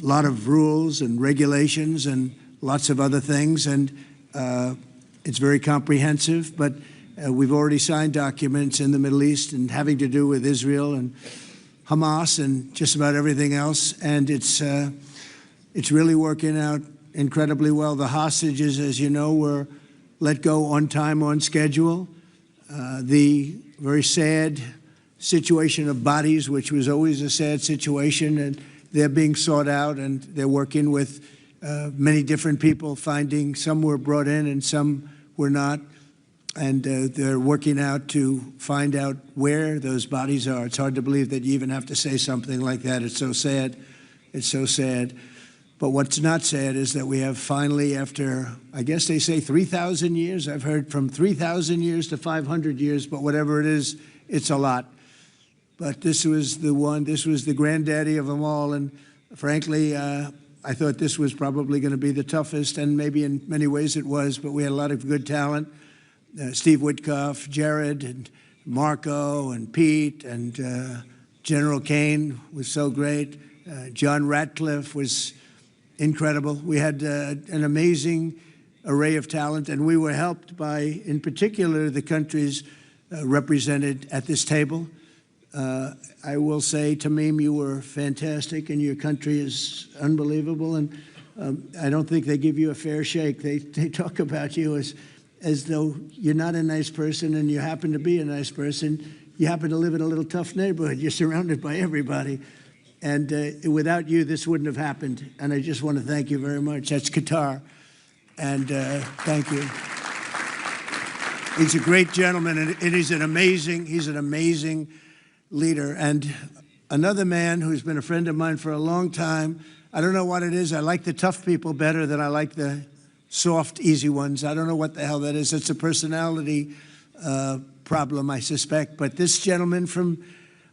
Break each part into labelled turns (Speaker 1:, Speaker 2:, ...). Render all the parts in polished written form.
Speaker 1: lot of rules and regulations and lots of other things, and it's very comprehensive, but we've already signed documents in the Middle East and having to do with Israel and Hamas and just about everything else, and it's really working out incredibly well. The hostages, as you know, were let go on time, on schedule. The very sad situation of bodies, which was always a sad situation, and they're being sought out, and they're working with many different people, finding some were brought in and some were not, and they're working out to find out where those bodies are. It's hard to believe that you even have to say something like that. It's so sad. It's so sad. But what's not sad is that we have finally, after, I guess they say 3,000 years, I've heard from 3,000 years to 500 years, but whatever it is, it's a lot. But this was the one, this was the granddaddy of them all, and frankly, I thought this was probably going to be the toughest, and maybe in many ways it was, but we had a lot of good talent. Steve Witkoff, Jared, and Marco, and Pete, and General Kane was so great. John Ratcliffe was incredible. We had an amazing array of talent, and we were helped by, in particular, the countries represented at this table. I will say, Tamim, you were fantastic, and your country is unbelievable, and I don't think they give you a fair shake. They talk about you as though you're not a nice person, and you happen to be a nice person. You happen to live in a little tough neighborhood. You're surrounded by everybody. And without you, this wouldn't have happened. And I just want to thank you very much. That's Qatar. And thank you. He's a great gentleman, and he's an amazing leader. And another man who's been a friend of mine for a long time, I don't know what it is. I like the tough people better than I like the soft, easy ones. I don't know what the hell that is. It's a personality problem, I suspect. But this gentleman from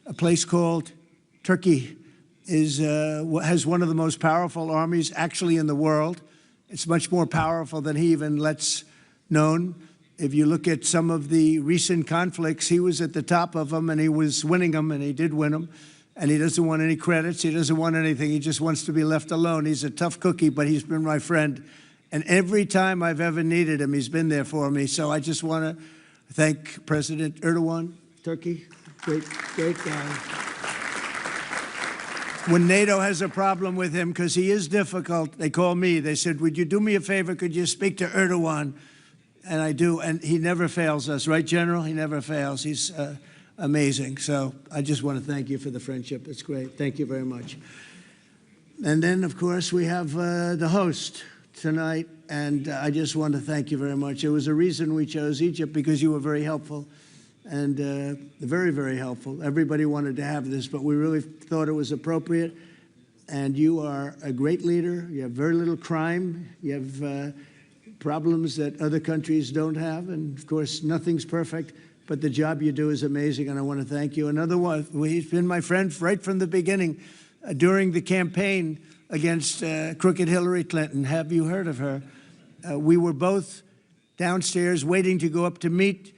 Speaker 1: a place called Turkey has one of the most powerful armies actually in the world. It's much more powerful than he even lets known. If you look at some of the recent conflicts, he was at the top of them, and he was winning them, and he did win them. And he doesn't want any credits. He doesn't want anything. He just wants to be left alone. He's a tough cookie, but he's been my friend. And every time I've ever needed him, he's been there for me. So I just want to thank President Erdogan, Turkey, great guy. When NATO has a problem with him, because he is difficult, they call me. They said, would you do me a favor? Could you speak to Erdogan? And I do, and he never fails us. Right, General? He never fails. He's amazing. So I just want to thank you for the friendship. It's great. Thank you very much. And then, of course, we have the host tonight, and I just want to thank you very much. There was a reason we chose Egypt, because you were very helpful. And very, very helpful. Everybody wanted to have this, but we really thought it was appropriate. And you are a great leader. You have very little crime. You have problems that other countries don't have. And, of course, nothing's perfect, but the job you do is amazing, and I want to thank you. Another one, he's been my friend right from the beginning. During the campaign against crooked Hillary Clinton, have you heard of her? We were both downstairs waiting to go up to meet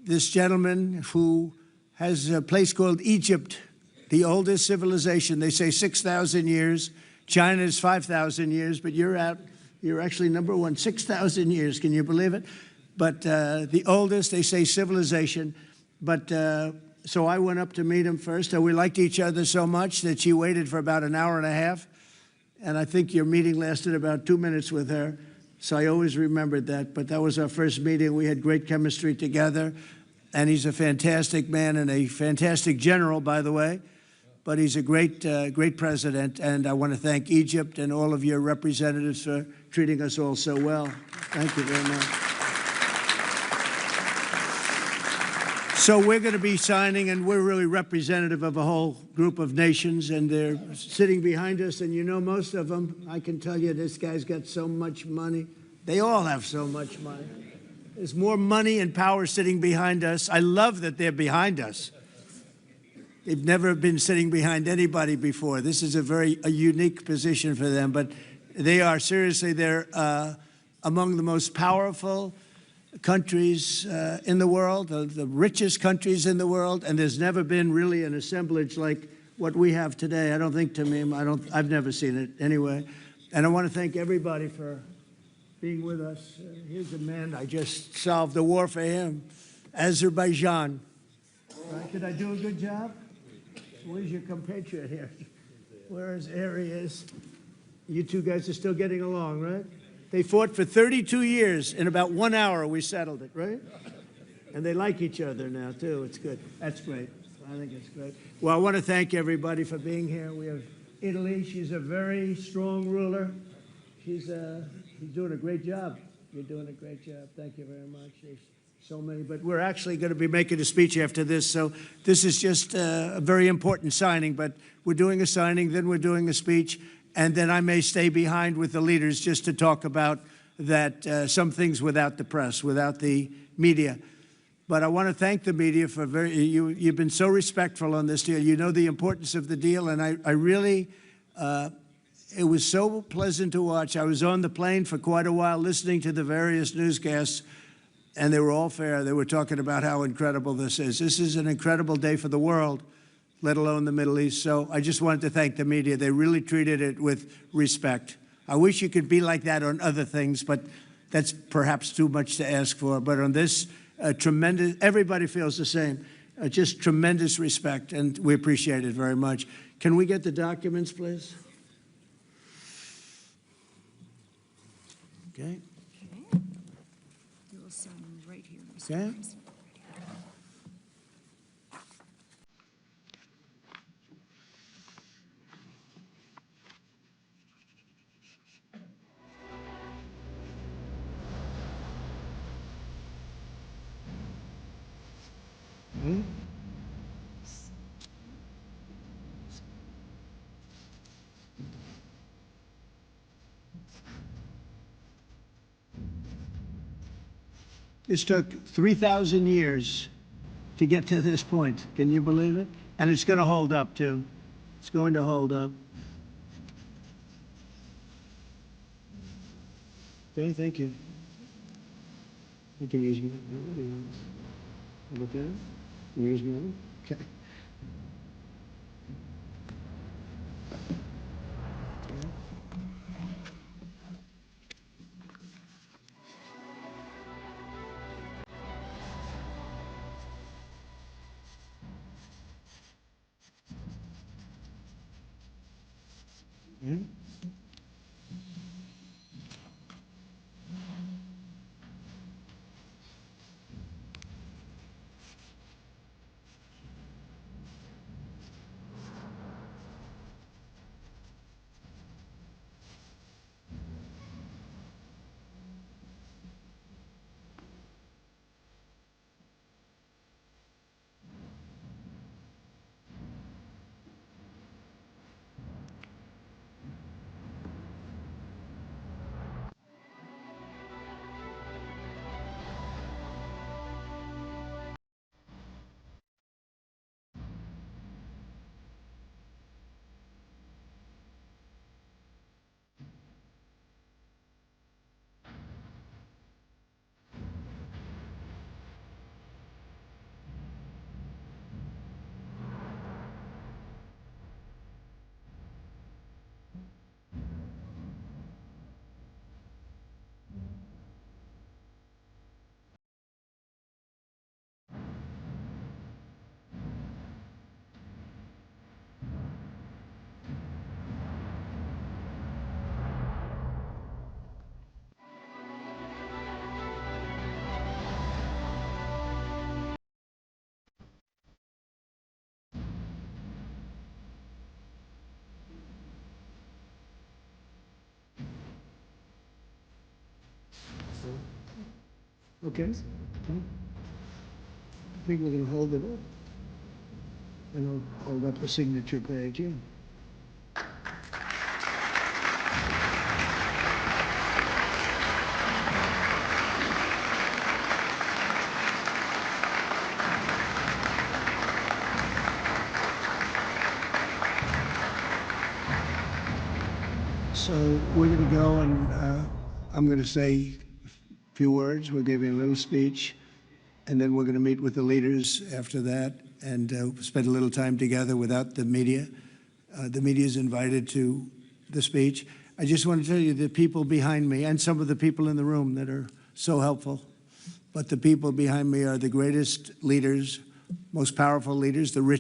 Speaker 1: this gentleman who has a place called Egypt, the oldest civilization. They say 6,000 years. China is 5,000 years, but you're actually number one, 6,000 years. Can you believe it? But the oldest, they say, civilization. But so I went up to meet him first. We liked each other so much that she waited for about an hour and a half. And I think your meeting lasted about 2 minutes with her. So I always remembered that. But that was our first meeting. We had great chemistry together. And he's a fantastic man and a fantastic general, by the way. But he's a great president. And I want to thank Egypt and all of your representatives for treating us all so well. Thank you very much. So we're going to be signing, and we're really representative of a whole group of nations, and they're sitting behind us, and you know most of them. I can tell you this guy's got so much money. They all have so much money. There's more money and power sitting behind us. I love that they're behind us. They've never been sitting behind anybody before. This is a unique position for them, but they are seriously, they're among the most powerful countries in the world, the richest countries in the world, and there's never been really an assemblage like what we have today. I don't think, Tamim, I've never seen it anyway. And I want to thank everybody for being with us. Here's a man, I just solved the war for him. Azerbaijan. Right? Did I do a good job? Where's your compatriot here? Where's areas? You two guys are still getting along, right? They fought for 32 years. In about 1 hour, we settled it, right? And they like each other now, too. It's good. That's great. I think it's great. Well, I want to thank everybody for being here. We have Italy. She's a very strong ruler. She's doing a great job. You're doing a great job. Thank you very much. There's so many. But we're actually going to be making a speech after this. So this is just a very important signing. But we're doing a signing, then we're doing a speech. And then I may stay behind with the leaders just to talk about that some things without the press, without the media. But I want to thank the media for you've been so respectful on this deal. You know the importance of the deal, and I really, it was so pleasant to watch. I was on the plane for quite a while listening to the various newscasts, and they were all fair. They were talking about how incredible this is. This is an incredible day for the world, let alone the Middle East. So I just wanted to thank the media. They really treated it with respect. I wish you could be like that on other things, but that's perhaps too much to ask for. But on this, tremendous, everybody feels the same. Just tremendous respect, and we appreciate it very much. Can we get the documents, please? Okay.
Speaker 2: You will sign right here, Mr.
Speaker 1: Okay.
Speaker 2: President.
Speaker 1: Hmm? This took 3,000 years to get to this point. Can you believe it? And it's going to hold up, too. It's going to hold up. Okay, thank you. You can use me. How about that? You use me? Okay. Hmm? Okay. I think we're going to hold it up. And I'll hold up the signature page, yeah. So we're going to go and I'm going to say a few words. We'll give you a little speech. And then we're going to meet with the leaders after that. and spend a little time together without the media. The media is invited to the speech. I just want to tell you the people behind me and some of the people in the room that are so helpful, but the people behind me are the greatest leaders, most powerful leaders, the richest